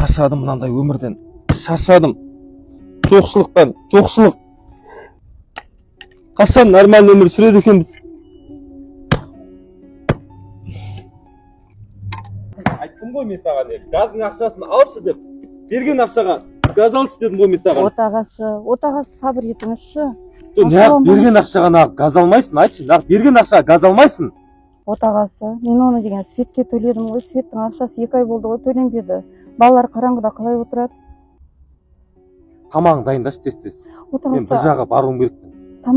Шаршадым мынандай өмірден. Шаршадым. Жоқшылықтан, жоқшылық. Қашан нормальный өмір сүреді екенбіз? Айттым ғой мен саған, газдың ақшасын алшы деп. Берген ақшаға газ алшы дедім ғой мен саған. Отағасы сабыр етіңізші. Неғып берген ақшаға неғып газ алмайсың? Айтшы, неғып берген ақшаға газ алмайсың? Отағасы, мен оны деген светке төледім ғой. Светтің ақшасы 2 ай болды ғой, төленбеді. Балалар қараңғыда қалай отырады? Тамағын дайындашы тез-тез. Мен бір жаққа баруым керекпін.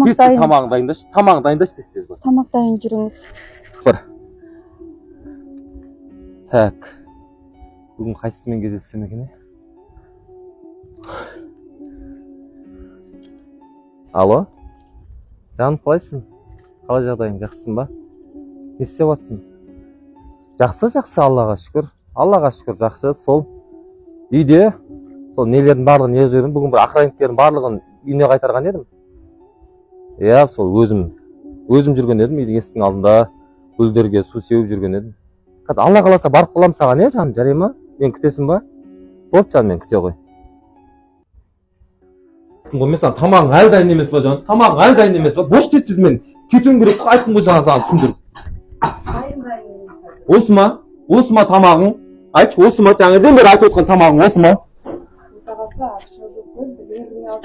Тез тамағын дайындашы. Тамағын дайындашы тез-тез бар. Тамақ дайын жүріңіз. Бар. Так. Бүгін қайсысымен кездессем екен? Алло? Жаным, қалайсың? Қалай жағдайың, жақсысың ба? Не істеп жатсың? Жақсы, Аллаға шүкір. Аллаға шүкір, жақсы. Сол үйде сол нелердің барлығын не жібердім. Бүгін бір охранниктердің барлығын үйіне қайтарған едім. Иә, сол өзім жүрген едім, үйдің есіктің алдында гүлдерге су сеуіп жүрген едім. Қазір Алла қаласа барып қалам саған, жаным, жарай ма? Мен күтесің ба? Болды, жаным, мен күте қой. Мен саған тамағың әлі дайын емес па, жаным? Тамағың әлі дайын емес па? Бош тез-тез мен кетуім керек. Айттым ғой саған түсіндіріп. Осы ма? Осы ма тамағың? Айтшы, осы ма? Таңерден бері айтып отқан тамағың осы ма?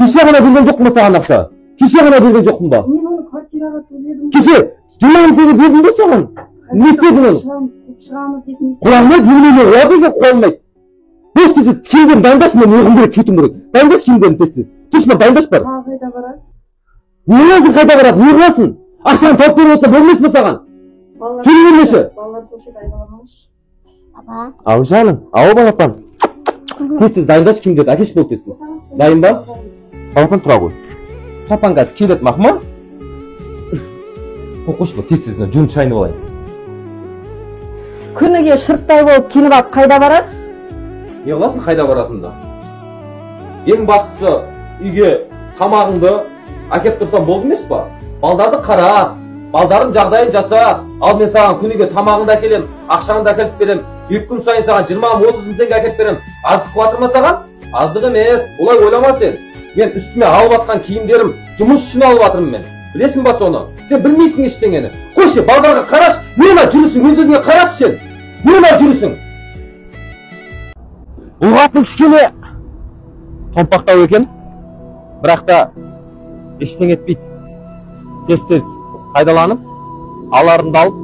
Кеше ғана берген жоқпын ба саған ақша? Кеше ғана берген жоқпын ба? Мен оны квартираға төледім. Кеше 20 мың теңге бердім бе саған? Не істедің оны? Шығамыз дейтін. Құламайды, білмеймін, оларды құламайды. Бош тез киімдерін дайындашы, мен оғым керек, кетуім керек. Дайындаш киімдерін тез-тез. Түш бар, дайындаш бар. Қайда барасыз? Не қыласың, қайда барасың? Не қыласың? Ақшаны тауып беріп отса болмайсың ба саған? Келмеші. Балалар көшеде айдаламашы. Апа. Ау жаным, ау балапан. Тез-тез дайындаш киімдерді, әкеш бол тез-тез. Дайын ба? Балапан тұра қой. Папаң қазір келеді мақма? Қош бол, тез-тез жүніп шайынып алайын. Күніге шырттай болып келіп алып қайда барасыз? Не қыласың қайда баратында? Ең бастысы үйге тамағыңды әкеп тұрсам болды емес па? Балдарды қара, балдардың жағдайын жаса, ал мен саған күніге тамағыңды әкелем, ақшаңды әкеліп берем, 2 күн сайын саған 20-30 мың теңге әкеліп берем. Аздық қуатыр ма саған? Аздық емес, олай ойлама сен. Мен үстіме алып атқан киімдерім жұмыс үшін алып атырмын мен. Білесің ба соны? Сен білмейсің ештеңені. Қойшы, балдарға қараш, не ма жүрісің, өз-өзіңе қараш сен. Не ма жүрісің? Бұл қатын кішкене томпақтау екен, бірақ та ештеңе етпейді. Тез-тез қайдаланып, аларымды алып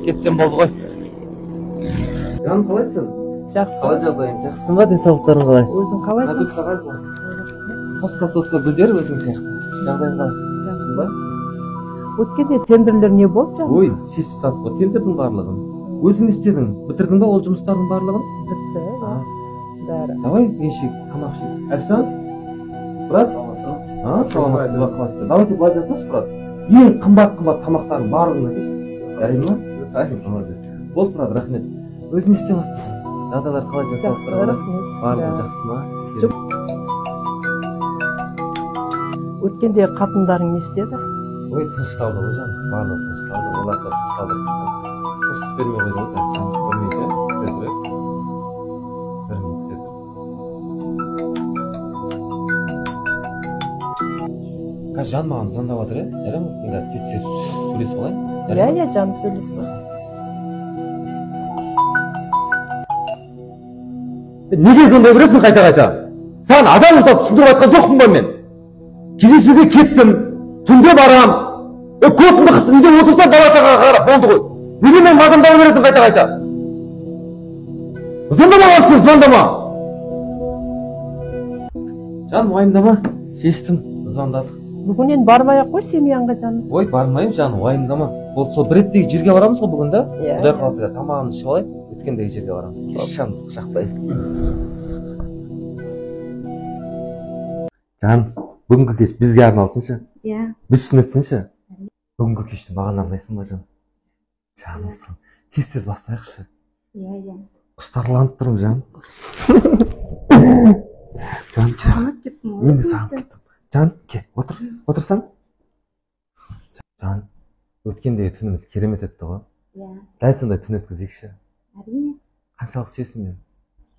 кетсем болды ғой. Жаным, қалайсың? Жақсы. Қалай жағдайың? Жақсың ба, денсаулықтарың қалай? Өзің қалайсың? Сосқа гүлдер өзің сияқты. Жағдайың қалай? Жақсың ба? Өткенде тендерлер не болды жаным? Ой, шешіп сатып қой, тендердің барлығын. Өзің істедің, бітірдің ба ол жұмыстардың барлығын? Бітті, бәрі. Давай, ешек, тамақ ішейік. Әлсан? Брат? Саламатсыз ба, қалайсыз? Давайте былай жасашы, брат. Ең қымбат тамақтардың барлығына кеш. Жарай ма? Болды, брат, рахмет. Өзің не істеп жатсың? Жағдайлар қалай жасалып? Жақсы, рахмет. Барлығы жақсы ма? Өткенде қатындарың не істеді? Ой, тынышталды ғой жаным. Барлығы тынышталды. Олар да тынышталды. Тыныштық бермей қойды ғой, көрмейді, күтеді. Қазір жан маған звондап жатыр, жарай ма? Мен тез-тез сөйлесіп алайын. Иә, жаным, сөйлесін. Неге звондап бересің қайта-қайта? Саған адам ұстап түсіндіріп айтқан жоқпын ба мен? Кездесуге кеттім, түнде барам. Көтімді қысып үйде отырсам бала-шағаға қарап болды ғой. Неге мен мазамдап бересің қайта-қайта? Звондама алшы, звондама. Жаным, уайымдама. Шештім, звондадық. Бүгін енді бармай-ақ қой семьянға жаным. Ой, бармайым жаным, уайымдама. Ол сол бір реттегі жерге барамыз ғой бүгін, да? Құдай қаласа тамағын ішіп алайық, өткендегі жерге барамыз. Кеш жаным, құшақтайық. Жаным, бүгінгі кеш бізге арналсыншы. Иә. Біз үшін өтсінші. Бүгінгі кешті маған арнайсың ба, жаным? Жанымсың. Тез-тез бастайықшы. Иә. Құштарланып тұрмын, жаным. Жаным, мен де сағынып кеттім. Жан, ке, отырсаң? Жан, өткендегі түніміз керемет етті ғой. Иә. Дәл сондай түн өткізейікші. Әрине. Қаншалық сүйесің мен?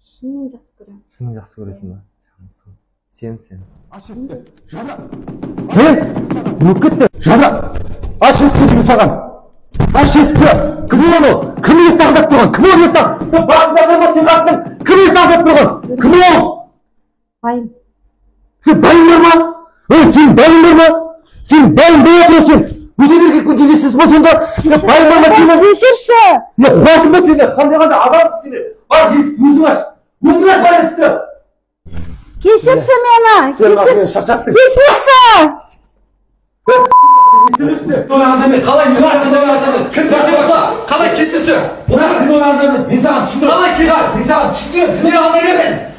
Шынымен жақсы көремін. Шын жақсы көресің ба? Сен. Аш есікті, жада! Өп кетті, жада! Аш есікті деймін саған! Аш есікті! Кім ол? Кім есікті ағдап тұрған? Кім ол есікті? Сен басында ма сен қақтың? Кім есікті ағдап тұрған? Кім ол? Байым. Сен байың бар ма? Сен байың бар ма? Сен байың бола тұр сен! Өтен еркекпен кездесесіз ба сонда? Байың бар ма сені? Өшірші! Не қуасың ба сені? Қандай адамсың сені? Бар есікті өзің аш! Өзің аш бар есікті! Кешірші мені! Кешірші! Oynadı емес, қалай oynadı емес. Кім сәтіп отла? Қалай кесірші? Oynadı емес. Мен саған түсіндіріп. Қалай кесір? Мен саған түсіндіріп. Сен ойнағанда келмедin.